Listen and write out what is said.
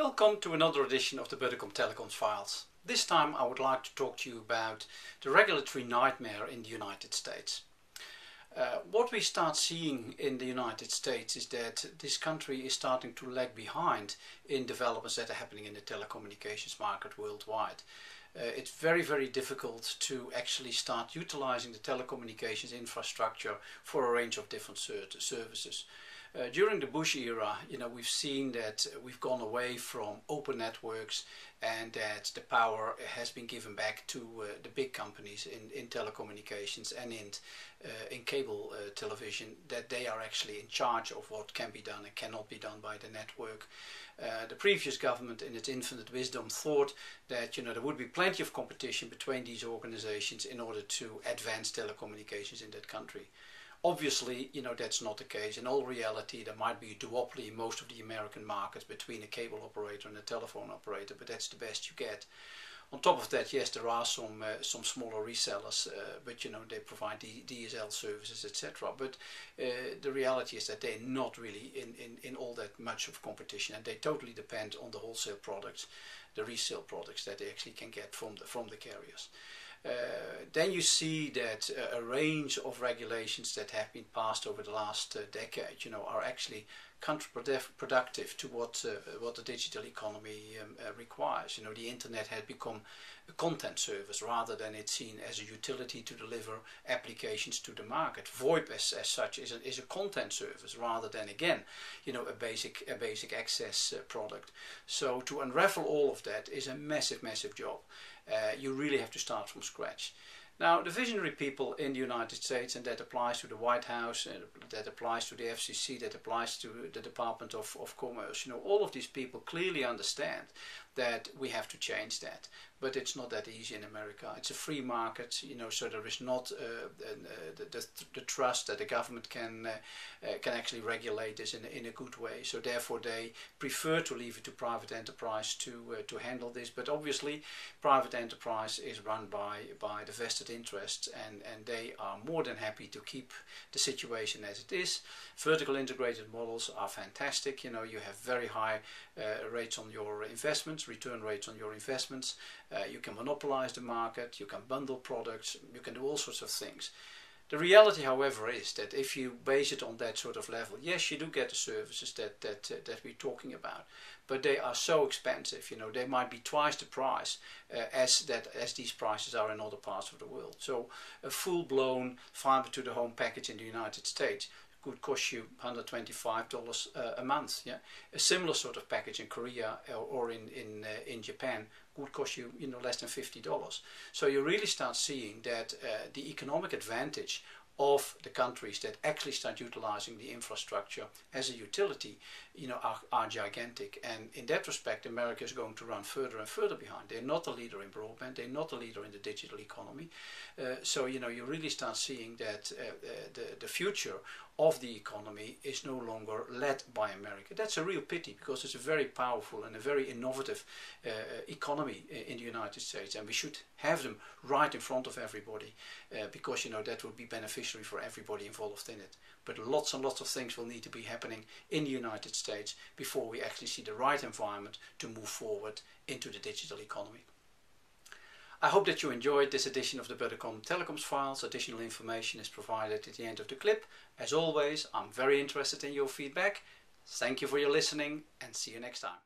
Welcome to another edition of the telecoms files. This time I would like to talk to you about the regulatory nightmare in the United States. What we start seeing in the United States is that this country is starting to lag behind in developments that are happening in the telecommunications market worldwide. It's very difficult to actually start utilizing the telecommunications infrastructure for a range of different services. During the Bush era, we've seen that we've gone away from open networks and that the power has been given back to the big companies in telecommunications and in cable television, that they are actually in charge of what can be done and cannot be done by the network. The previous government, in its infinite wisdom, thought that there would be plenty of competition between these organizations in order to advance telecommunications in that country. Obviously, that's not the case. In all reality, there might be a duopoly in most of the American markets between a cable operator and a telephone operator, but that's the best you get. On top of that, yes, there are some smaller resellers, but they provide DSL services, etc. But the reality is that they're not really in all that much of competition, and they totally depend on the wholesale products, the resale products that they actually can get from the carriers. Then you see that a range of regulations that have been passed over the last decade, are actually counterproductive to what the digital economy requires. The internet had become a content service rather than it's seen as a utility to deliver applications to the market. VoIP as such is a content service rather than, again, a basic access product. So to unravel all of that is a massive job. You really have to start from scratch. Now, the visionary people in the United States, and that applies to the White House, that applies to the FCC, that applies to the Department of Commerce, all of these people clearly understand that we have to change that. But it's not that easy in America. It's a free market, so there is not the trust that the government can actually regulate this in a good way. So therefore they prefer to leave it to private enterprise to handle this. But obviously private enterprise is run by the vested interests, and they are more than happy to keep the situation as it is. Vertical integrated models are fantastic. You have very high rates on your investments, return rates on your investments. You can monopolize the market, you can bundle products, you can do all sorts of things. The reality, however, is that if you base it on that sort of level, yes, you do get the services that we're talking about, but they are so expensive. They might be twice the price as these prices are in other parts of the world. So a full-blown fiber to the home package in the United States could cost you $125 a month. Yeah, a similar sort of package in Korea or in Japan would cost you less than $50. So you really start seeing that the economic advantage of the countries that actually start utilizing the infrastructure as a utility, are gigantic. And in that respect, America is going to run further and further behind. They're not a leader in broadband. They're not a leader in the digital economy. So you really start seeing that the future of the economy is no longer led by America. That's a real pity, because it's a very powerful and a very innovative economy in the United States, and we should have them right in front of everybody, because that would be beneficiary for everybody involved in it. But lots and lots of things will need to be happening in the United States before we actually see the right environment to move forward into the digital economy. I hope that you enjoyed this edition of the telecoms files. Additional information is provided at the end of the clip. As always, I'm very interested in your feedback. Thank you for your listening, and see you next time.